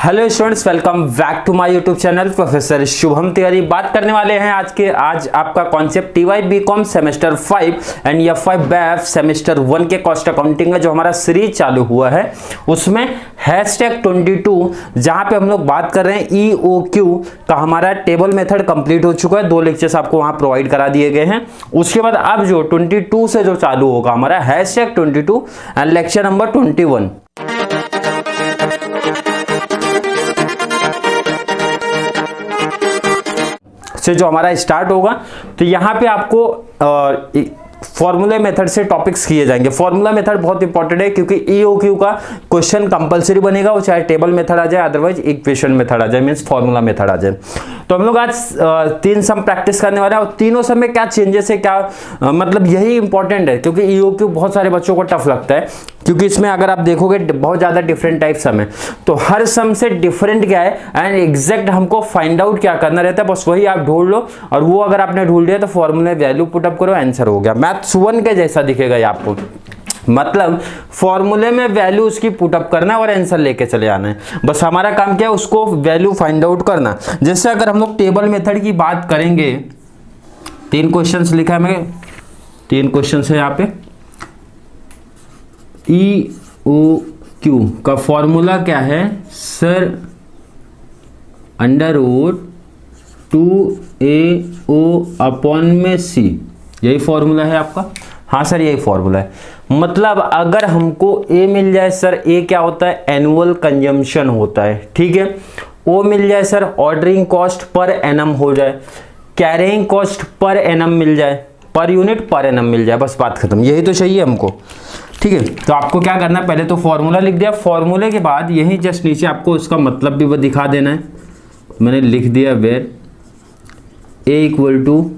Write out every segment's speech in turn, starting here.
Hello students, welcome back to my YouTube channel professor Shubham Tiwari. बात करने वाले हैं आज आपका concept TY BCom semester 5 and F5 BAF semester 1 के कॉस्ट अकाउंटिंग का जो हमारा सीरीज चालू हुआ है उसमें #22 जहां पे हम लोग बात कर रहे हैं EOQ का हमारा टेबल मेथड कंप्लीट हो चुका है। 2 लेक्चर्स आपको वहां प्रोवाइड करा दिए गए हैं। उसके बाद अब जो 22 से जो चालू होगा हमारा #22 एंड लेक्चर नंबर 21 से जो हमारा स्टार्ट होगा। तो यहाँ पे आपको फॉर्मूला मेथड से टॉपिक्स किए जाएंगे। फॉर्मूला मेथड बहुत इंपॉर्टेंट है क्योंकि EOQ का क्वेश्चन कंपलसरी बनेगा, वो चाहे टेबल मेथड आ जाए अदरवाइज इक्वेशन मेथड आ जाए, मींस फॉर्मूला मेथड आ जाए। तो हम लोग आज 3 सम प्रैक्टिस करने वाले हैं और तीनों सम में क्या चेंजेस है, क्या मतलब यही इंपॉर्टेंट है क्योंकि EOQ बहुत सारे बच्चों को टफ लगता है क्योंकि इसमें अगर आप देखोगे बहुत ज्यादा डिफरेंट टाइप सम है। तो हर सम से डिफरेंट क्या है एंड एग्जैक्ट हमको फाइंड आउट क्या करना रहता है, बस वही आप ढूंढ लो और वो अगर आपने ढूंढ लिया तो फॉर्मूले वैल्यू पुटअप करो, आंसर हो गया। मैथ्स 1 के जैसा दिखेगा ये आपको, मतलब फॉर्मूले में वैल्यू उसकी पुटअप करना है और आंसर लेके चले आना है। बस हमारा काम क्या है, उसको वैल्यू फाइंड आउट करना। जैसे अगर हम लोग टेबल मेथड की बात करेंगे, 3 क्वेश्चंस लिखा है, मैं 3 क्वेश्चंस है यहाँ पे। EOQ का फॉर्मूला क्या है सर, √2AO/C, यही फॉर्मूला है आपका। हाँ सर यही फॉर्मूला है। मतलब अगर हमको A मिल जाए सर, A क्या होता है, एनुअल कंजम्पशन होता है, ठीक है। O मिल जाए sir, ordering cost per annum हो जाए, कैरिंग कॉस्ट पर एनम मिल जाए, पर यूनिट पर एनम मिल जाए, बस बात खत्म। यही तो चाहिए हमको, ठीक है। तो आपको क्या करना है, पहले तो फॉर्मूला लिख दिया, फॉर्मूले के बाद यही जस्ट नीचे आपको उसका मतलब भी वो दिखा देना है। मैंने लिख दिया where A equal to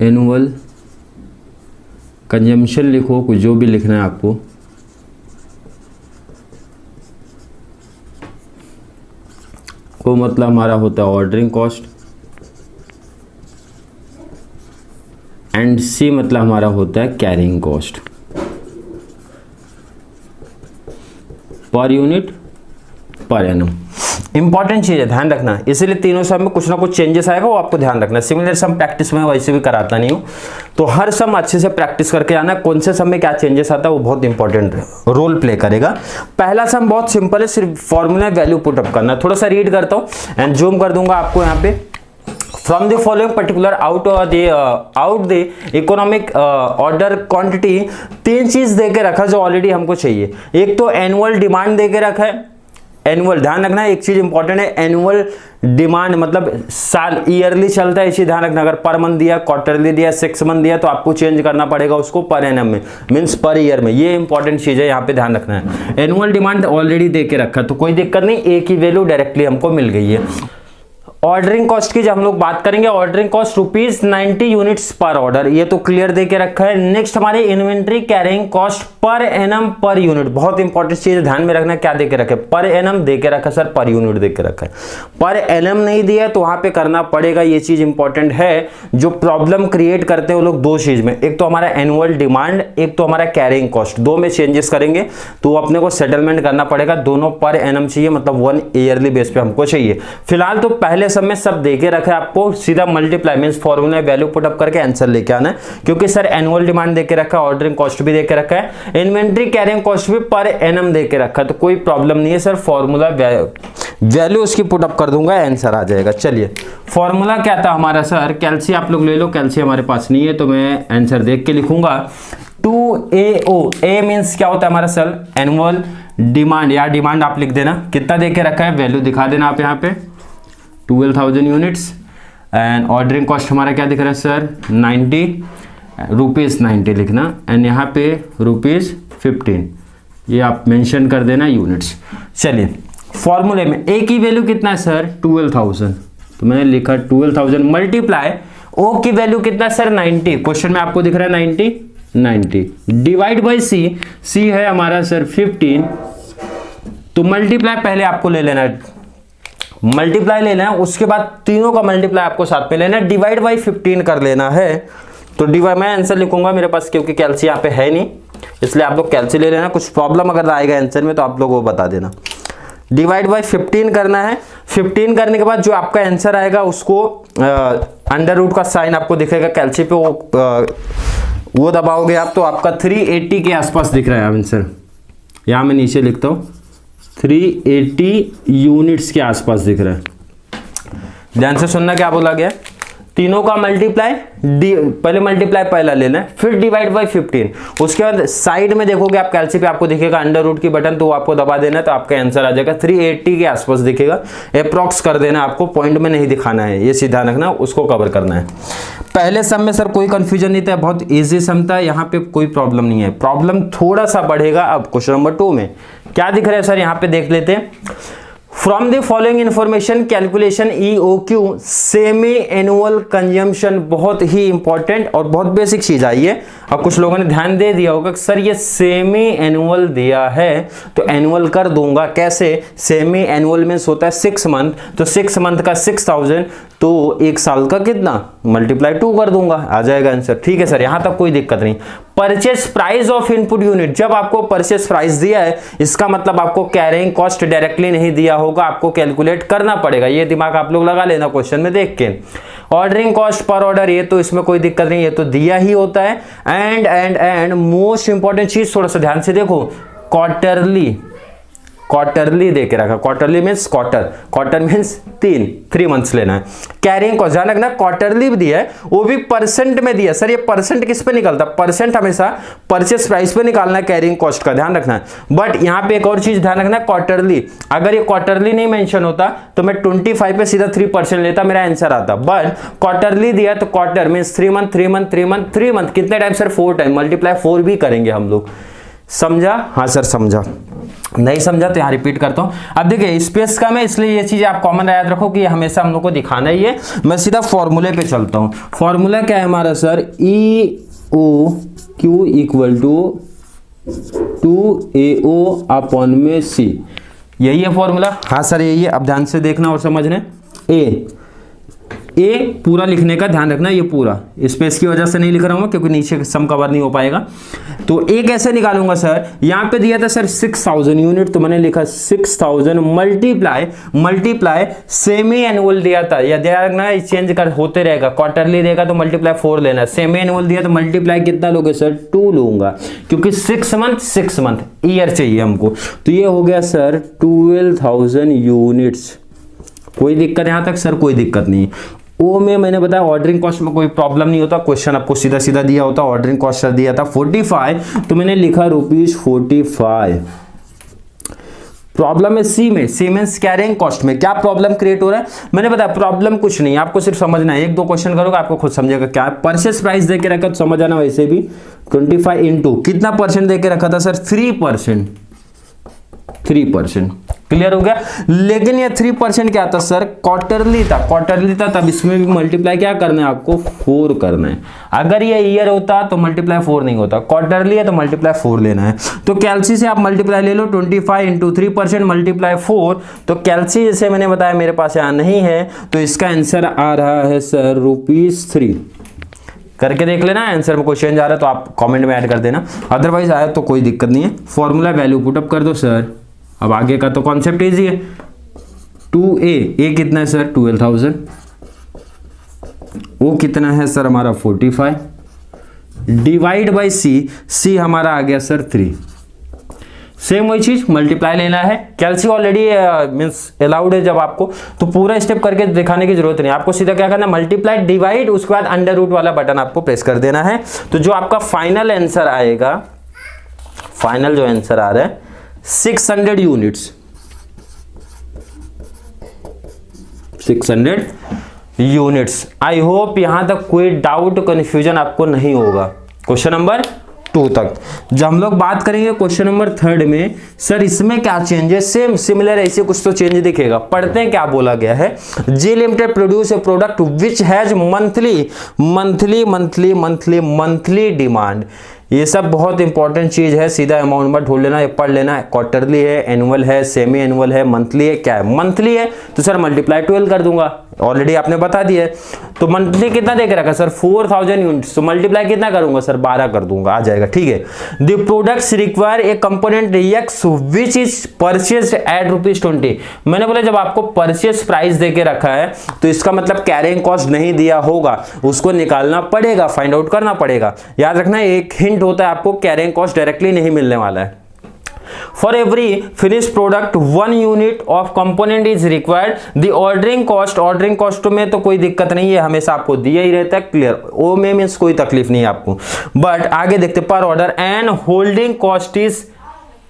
annual consumption, लिखो कुछ जो भी लिखना है आपको। वो मतलब हमारा होता है ऑर्डरिंग कॉस्ट एंड C मतलब हमारा होता है carrying cost per unit per annum. Important चीज है, ध्यान रखना। इसीलिए तीनों सम में कुछ ना कुछ चेंजेस आएगा, वो आपको ध्यान रखना। सिमिलर सम प्रैक्टिस में वैसे भी कराता नहीं हूं, तो हर सम अच्छे से प्रैक्टिस करके आना। कौन से सम में क्या चेंजेस आता है वो बहुत इंपॉर्टेंट रोल प्ले करेगा। पहला सम बहुत सिंपल है, सिर्फ फॉर्मूला वैल्यू पुटअप करना। थोड़ा सा रीड करता हूँ एंड जूम कर दूंगा आपको यहाँ पे। From the following particular out the economic order quantity, 3 चीज दे के रखा जो ऑलरेडी हमको चाहिए। एक तो एनुअल डिमांड दे के रखा है, एनुअल ध्यान रखना, एक चीज इंपॉर्टेंट है, एनुअल डिमांड मतलब साल ईयरली चलता है, इसी ध्यान रखना। अगर पर मंथ दिया, क्वार्टरली दिया, 6 मंथ दिया तो आपको चेंज करना पड़ेगा उसको पर एनम में, मींस पर ईयर में। ये इंपॉर्टेंट चीज है, यहाँ पे ध्यान रखना है। एनुअल डिमांड ऑलरेडी दे के रखा तो कोई दिक्कत नहीं, ए की वैल्यू डायरेक्टली हमको मिल गई है। ऑर्डरिंग कॉस्ट की जब हम लोग बात करेंगे, ऑर्डरिंग कॉस्ट ₹90 यूनिट्स पर ऑर्डर, ये तो क्लियर दे के रखा है। नेक्स्ट हमारे inventory carrying cost per annum per unit, बहुत इंपॉर्टेंट चीज है, ध्यान में रखना। क्या दे के रखे, पर एनम दे के रखा सर, पर यूनिट दे के रखा है। पर एनम नहीं दिया तो वहां पे करना पड़ेगा, ये चीज इंपॉर्टेंट है। जो प्रॉब्लम क्रिएट करते हैं वो लोग 2 चीज में, एक तो हमारा एनुअल डिमांड, एक तो हमारा कैरिंग कॉस्ट, 2 में चेंजेस करेंगे तो अपने को सेटलमेंट करना पड़ेगा। दोनों पर एनम चाहिए, मतलब 1 ईयरली बेस पे हमको चाहिए। फिलहाल तो पहले सब में सब देके रखा है, आपको सीधा multiply means formula value put up करके आंसर लेके आना है। क्योंकि सर एनुअल डिमांड देके रखा है, ऑर्डरिंग कॉस्ट भी देके रखा है, इन्वेंट्री कैरिंग कॉस्ट भी पर एनम देके रखा है, तो कोई प्रॉब्लम नहीं है सर। फॉर्मूला वैल्यू उसकी पुटअप कर दूंगा, आंसर आ जाएगा। चलिए फॉर्मूला क्या था हमारा सर, कैल्सी आप लोग ले लो, कैल्सी हमारे पास नहीं है तो मैं आंसर देख के लिखूंगा। 2AO, ए मींस क्या होता है हमारा सर, एनुअल डिमांड, या डिमांड आप लिख देना, कितना देके रखा है वैल्यू दिखा देना आप यहाँ पे, 12,000 यूनिट्स। एंड ऑर्डरिंग कॉस्ट हमारा क्या दिख रहा है सर, 90 रुपीज़, 90 लिखना एंड यहाँ पे ₹15, ये आप मेंशन कर देना यूनिट्स। चलिए फॉर्मूले में ए की वैल्यू कितना है सर, 12,000, तो मैंने लिखा 12,000 मल्टीप्लाई ओ की वैल्यू कितना है सर, 90, क्वेश्चन में आपको दिख रहा है 90 डिवाइड बाई सी, सी है हमारा सर 15, तो मल्टीप्लाई पहले आपको ले लेना है, मल्टीप्लाई लेना है, उसके बाद तीनों का मल्टीप्लाई आपको साथ में लेना है, डिवाइड बाई 15 कर लेना है। तो डिवाइड मैं आंसर लिखूंगा मेरे पास क्योंकि कैल्सी यहाँ पे है नहीं, इसलिए आप लोग कैलसी ले लेना। कुछ प्रॉब्लम अगर आएगा आंसर में तो आप लोग वो बता देना। डिवाइड बाय 15 करना है। 15 करने के बाद जो आपका आंसर आएगा उसको अंडर रूट का साइन आपको दिखेगा कैलसी पे, वो दबाओगे आप तो आपका 380 के आसपास दिख रहा है आंसर। यहाँ मैं नीचे लिखता हूँ 380 यूनिट्स के आसपास दिख रहा है। ध्यान से सुनना क्या बोला गया, तीनों का मल्टीप्लाई, पहले मल्टीप्लाई पहला लेना है, फिर डिवाइड बाय 15। उसके बाद साइड में देखोगे आप कैलसी पे आपको दिखेगा अंडर रूट की बटन, तो आपको दबा देना है तो आपका आंसर आ जाएगा 380 के आसपास दिखेगा। अप्रॉक्स कर देना, आपको पॉइंट में नहीं दिखाना है, ये सीधा रखना, उसको कवर करना है। पहले सम में सर कोई कंफ्यूजन नहीं था, बहुत ईजी सम था, यहाँ पे कोई प्रॉब्लम नहीं है। प्रॉब्लम थोड़ा सा बढ़ेगा अब क्वेश्चन नंबर 2 में। क्या दिख रहा है सर, यहाँ पे देख लेते हैं। From the following information calculation EOQ semi annual consumption, बहुत ही इंपॉर्टेंट और बहुत बेसिक चीज आई है। अब कुछ लोगों ने ध्यान दे दिया होगा कि सर ये सेमी एनुअल दिया है तो एनुअल कर दूंगा कैसे, सेमी एनुअल मींस होता है 6 मंथ, तो 6 मंथ का 6000 तो एक साल का कितना मल्टीप्लाई 2 कर दूंगा, आ जाएगा आंसर। ठीक है सर, यहां तक कोई दिक्कत नहीं। Purchase price of input unit, जब आपको परचेस प्राइस दिया है इसका मतलब आपको कैरिंग कॉस्ट डायरेक्टली नहीं दिया होगा, आपको कैलकुलेट करना पड़ेगा, ये दिमाग आप लोग लगा लेना क्वेश्चन में देख के। ऑर्डरिंग कॉस्ट पर ऑर्डर, ये तो इसमें कोई दिक्कत नहीं, ये तो दिया ही होता है। एंड मोस्ट इंपॉर्टेंट चीज थोड़ा सा ध्यान से देखो, क्वार्टरली देके रखा, quarterly means quarter means 3 months लेना है। कैरिंग कॉस्ट ध्यान रखना, क्वार्टरली भी दिया है, वो भी परसेंट में दिया। सर ये परसेंट किस पे निकलता है, परसेंट हमेशा परचेस प्राइस पे निकालना है कैरिंग कॉस्ट का, ध्यान रखना है। बट यहाँ पे एक और चीज ध्यान रखना, क्वार्टरली, अगर ये क्वार्टरली नहीं मेंशन होता तो मैं 25 पे सीधा 3% लेता, मेरा आंसर आता। बट क्वार्टरली दिया तो क्वार्टर मींस 3 मंथ, कितने टाइम सर, 4 टाइम, मल्टीप्लाई 4 भी करेंगे हम लोग। समझा? हाँ सर समझा, नहीं समझा तो यहाँ रिपीट करता हूँ। अब देखिए स्पेस कम है इसलिए ये चीजें आप कॉमन याद रखो कि हमेशा हम लोग को दिखाना ही है। मैं सीधा फॉर्मूले पे चलता हूँ। फॉर्मूला क्या है हमारा sir, EOQ equal to 2AO upon में C, यही है फॉर्मूला। हाँ सर यही है, अब ध्यान से देखना और समझना। ए पूरा लिखने का ध्यान रखना, ये पूरा स्पेस की वजह से नहीं लिख रहा हूं क्योंकि नीचे सम कवर नहीं हो पाएगा। तो ए कैसे निकालूंगा सर, यहां पे दिया था सर 6000 यूनिट, तो मैंने लिखा 6000 मल्टीप्लाई सेमी एनुअल दिया था, या ध्यान रखना चेंज कर होते रहेगा, क्वार्टरली देगा तो मल्टीप्लाई 4 लेना, सेमी एनुअल दिया तो मल्टीप्लाई कितना लोगे सर, 2 लूंगा, क्योंकि 6 मंथ ईयर चाहिए हमको। तो ये हो गया सर 12000 यूनिट्स। कोई दिक्कत यहां तक सर, कोई दिक्कत नहीं। ओ में मैंने बताया ऑर्डरिंग कॉस्ट में कोई प्रॉब्लम नहीं होता, क्वेश्चन आपको सीधा सीधा दिया होता। ऑर्डरिंग कॉस्ट दिया था 45, तो मैंने लिखा ₹45। प्रॉब्लम है सी में, सीमेंस कैरिंग कॉस्ट में क्या प्रॉब्लम क्रिएट हो रहा है, मैंने बताया प्रॉब्लम कुछ नहीं, आपको सिर्फ समझना है। 1-2 क्वेश्चन करोगे आपको खुद समझेगा क्या। परचेस प्राइस देके रखा तो समझ आना, वैसे भी 25 इंटू कितना परसेंट देके रखा था सर, 3%। क्लियर हो गया। लेकिन ये 3% क्या था सर, क्वार्टरली था, तब इसमें भी मल्टीप्लाई क्या करना है आपको, 4 करना है। अगर ये ईयर होता तो मल्टीप्लाई 4 नहीं होता, क्वार्टरली है तो मल्टीप्लाई 4 लेना है। तो कैलसी से आप मल्टीप्लाई ले लो, 25 इंटू 3% मल्टीप्लाई 4, तो कैलसी जैसे मैंने बताया मेरे पास यहाँ नहीं है, तो इसका आंसर आ रहा है सर ₹3। करके देख लेना, आंसर में कोई चेंज आ रहा है तो आप कमेंट में ऐड कर देना, अदरवाइज आया तो कोई दिक्कत नहीं है। फॉर्मूला वैल्यू पुटअप कर दो सर। अब आगे का तो कॉन्सेप्ट इजी है। 2A कितना है सर, 12000। O कितना है सर हमारा 45, डिवाइड बाई C हमारा आ गया सर 3। सेम वही चीज मल्टीप्लाई लेना है, कैलसी ऑलरेडी मींस अलाउड है जब आपको, तो पूरा स्टेप करके दिखाने की जरूरत नहीं, आपको सीधा क्या करना, मल्टीप्लाई डिवाइड, उसके बाद अंडर रूट वाला बटन आपको प्रेस कर देना है। तो जो आपका फाइनल आंसर आएगा, फाइनल जो आंसर आ रहा है 600 यूनिट्स, 600 यूनिट्स। आई होप यहां तक कोई डाउट कंफ्यूजन आपको नहीं होगा क्वेश्चन नंबर 2 तक। जब हम लोग बात करेंगे क्वेश्चन नंबर 3 में, सर इसमें क्या चेंज है, सेम सिमिलर ऐसे कुछ तो चेंज दिखेगा। पढ़ते हैं क्या बोला गया है। G limited produce a product which has monthly demand. ये सब बहुत इंपॉर्टेंट चीज है, सीधा अमाउंट मत ढूंढ लेना, ये पढ़ लेना। क्वार्टरली है, एनुअल है, सेमी एनुअल है, मंथली है, क्या है, मंथली है तो सर मल्टीप्लाई 12 कर दूंगा, ऑलरेडी आपने बता दिया है। तो मंथली कितना दे के रखा सर 4000 यूनिट्स, तो मल्टीप्लाई कितना करूंगा सर 12 कर दूंगा, आ जाएगा। ठीक है, the products require a component X which is purchased at ₹20। मैंने बोला जब आपको परचेस प्राइस दे के रखा है तो इसका मतलब कैरिंग कॉस्ट नहीं दिया होगा, उसको निकालना पड़ेगा, फाइंड आउट करना पड़ेगा। याद रखना एक हिंट होता है आपको, कैरिंग कॉस्ट डायरेक्टली नहीं मिलने वाला है। For every finished product 1 unit of component is required. The ordering cost में तो कोई दिक्कत नहीं है, हमेशा आपको दिया ही रहता है, क्लियर, ओ में मीन्स कोई तकलीफ नहीं है आपको। बट आगे देखते पर order and holding cost is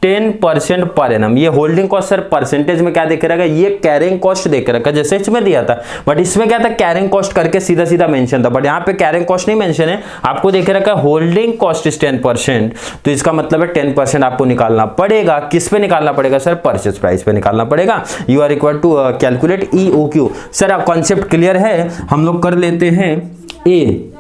10% per annum. ये होल्डिंग कॉस्ट सर परसेंटेज में क्या देख रखा है, ये कैरिंग कॉस्ट देख रखा है, जैसे इसमें दिया था, बट इसमें क्या था कैरिंग कॉस्ट करके सीधा सीधा मेंशन था, बट यहाँ पे कैरिंग कॉस्ट नहीं मेंशन है, आपको देख रखा है होल्डिंग कॉस्ट इज 10%। तो इसका मतलब है 10% आपको निकालना पड़ेगा। किस पे निकालना पड़ेगा सर, परचेज प्राइस पे निकालना पड़ेगा। You are required to calculate EOQ। Sir आप कॉन्सेप्ट क्लियर है, हम लोग कर लेते हैं ए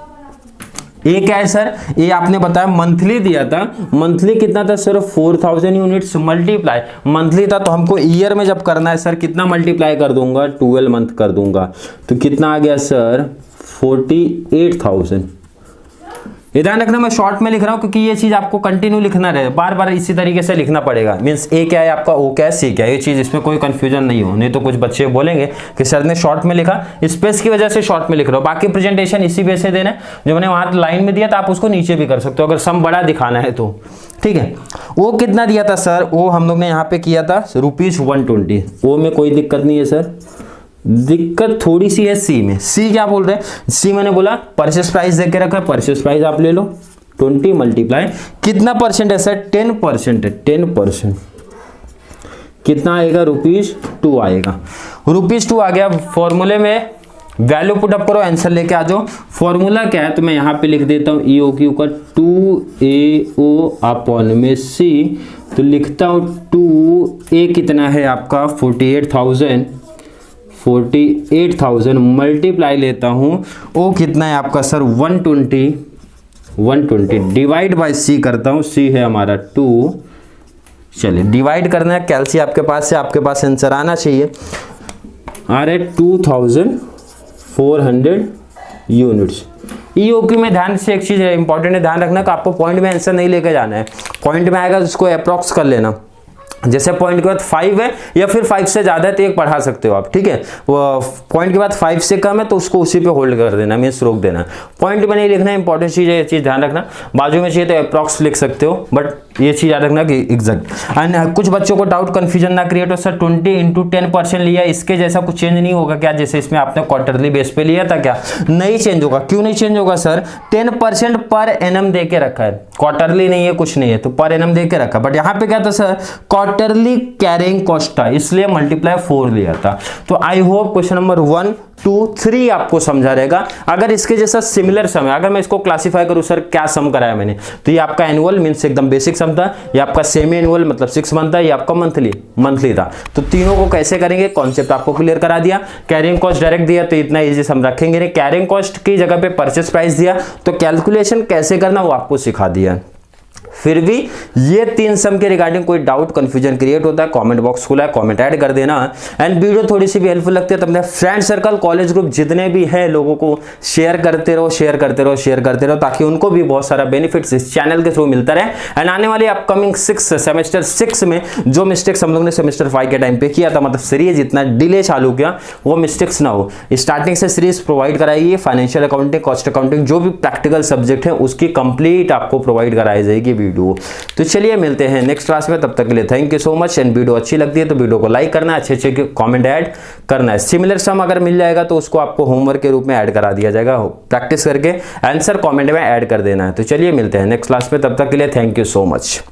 क्या है सर, ये आपने बताया मंथली दिया था, मंथली कितना था सर 4000 यूनिट्स, मल्टीप्लाई मंथली था तो हमको ईयर में जब करना है सर कितना मल्टीप्लाई कर दूंगा, 12 मंथ कर दूंगा, तो कितना आ गया सर 48,000। ये ध्यान रखना मैं शॉर्ट में लिख रहा हूं क्योंकि ये चीज आपको कंटिन्यू लिखना रहे, बार बार इसी तरीके से लिखना पड़ेगा। मींस ए क्या है आपका, ओ क्या है, सी क्या है, ये चीज इसमें कोई कंफ्यूजन नहीं हो, नहीं तो कुछ बच्चे बोलेंगे कि सर ने शॉर्ट में लिखा, स्पेस की वजह से शॉर्ट में लिख रहा हूं, बाकी प्रेजेंटेशन इसी बेस से देना है। जो मैंने वहां लाइन में दिया था आप उसको नीचे भी कर सकते हो अगर सम बड़ा दिखाना है तो। ठीक है, ओ कितना दिया था सर, ओ हम लोग ने यहाँ पे किया था ₹120। ओ में कोई दिक्कत नहीं है सर, दिक्कत थोड़ी सी है सी में। सी क्या बोल रहे हैं, सी मैंने बोला परचेस प्राइस देख के रखा है, परचेस प्राइस आप ले लो 20 मल्टीप्लाई कितना परसेंट है सर 10% है, 10% कितना आएगा ₹2 आएगा, ₹2 आ गया। फॉर्मूले में वैल्यू पुट अप करो, आंसर लेके आ जाओ। फॉर्मूला क्या है तो मैं यहाँ पे लिख देता हूँ EOQ का 2AO अपॉन में C, तो लिखता हूँ 2A कितना है आपका 48,000 मल्टीप्लाई लेता हूं, ओ कितना है आपका सर 120 डिवाइड बाय सी करता हूं, सी है हमारा 2। चलिए डिवाइड करना है, कैलसी आपके पास है, आपके पास आंसर आना चाहिए, आ रहे 2400 यूनिट्स। EOQ में ध्यान से एक चीज है इंपॉर्टेंट है, ध्यान रखना कि आपको पॉइंट में आंसर नहीं लेके जाना है, पॉइंट में आएगा तो उसको अप्रॉक्स कर लेना। जैसे पॉइंट के बाद 5 है या फिर 5 से ज्यादा है तो एक बढ़ा सकते हो आप, ठीक है। वो पॉइंट के बाद 5 से कम है तो उसको उसी पे होल्ड कर देना, मीन्स रोक देना। पॉइंट में नहीं लिखना, इंपॉर्टेंट चीज है, ये चीज ध्यान रखना। बाजू में चाहिए तो अप्रॉक्स लिख सकते हो, बट ये चीज याद रखना कि एग्जैक्ट। एंड कुछ बच्चों को डाउट कंफ्यूजन ना क्रिएट हो, सर 20 × 10% लिया, इसके जैसा कुछ चेंज नहीं होगा क्या, जैसे इसमें आपने क्वार्टरली बेस पे लिया था क्या, नहीं चेंज होगा। क्यों नहीं चेंज होगा सर, 10% पर एनम दे के रखा है, क्वार्टरली नहीं है कुछ नहीं है, तो पर एनम दे के रखा। बट यहाँ पे क्या था सर, क्वार्टरली कैरिंग कॉस्ट था, इसलिए मल्टीप्लाई 4 लिया था। तो आई होप क्वेश्चन नंबर 1, 2, 3 आपको समझा रहेगा। अगर इसके जैसा सिमिलर सम है, अगर मैं इसको क्लासिफाई करूं सर क्या सम कराया मैंने, तो ये आपका एनुअल मींस एकदम बेसिक सम था, ये आपका सेमी एनुअल मतलब 6 मंथ था, ये आपका मंथली था। तो तीनों को कैसे करेंगे कॉन्सेप्ट आपको क्लियर करा दिया। कैरिंग कॉस्ट डायरेक्ट दिया तो इतना इजी सम रखेंगे नहीं, कैरिंग कॉस्ट की जगह पे परचेस प्राइस दिया तो कैलकुलेशन कैसे करना वो आपको सिखा दिया। फिर भी ये 3 सम के रिगार्डिंग कोई डाउट कंफ्यूजन क्रिएट होता है, कमेंट बॉक्स खुला है, कमेंट ऐड कर देना। एंड वीडियो थोड़ी सी भी हेल्पफुल लगती है तो अपने फ्रेंड सर्कल कॉलेज ग्रुप जितने भी हैं लोगों को शेयर करते रहो, ताकि उनको भी बहुत सारा बेनिफिट्स इस चैनल के थ्रू मिलता रहे। एंड आने वाले अपकमिंग सेमेस्टर 6 में जो मिस्टेक्स हम लोग ने सेमेस्टर 5 के टाइम पे किया था, मतलब सीरीज इतना डिले चालू किया, वो मिस्टेक्स ना हो। स्टार्टिंग से सीरीज प्रोवाइड कराई है, फाइनेंशियल अकाउंटिंग, कॉस्ट अकाउंटिंग, जो भी प्रैक्टिकल सब्जेक्ट है उसकी कंप्लीट आपको प्रोवाइड कराई जाएगी वीडियो। तो चलिए मिलते हैं नेक्स्ट क्लास में, तब तक के लिए thank you so much. And video अच्छी लगती है तो वीडियो को लाइक करना है, अच्छे कमेंट ऐड करना है। सिमिलर सम अगर मिल जाएगा तो उसको आपको होमवर्क के रूप में ऐड करा दिया जाएगा, प्रैक्टिस करके आंसर कमेंट में ऐड कर देना है। तो चलिए मिलते हैं नेक्स्ट क्लास में, तब तक के लिए थैंक यू सो मच।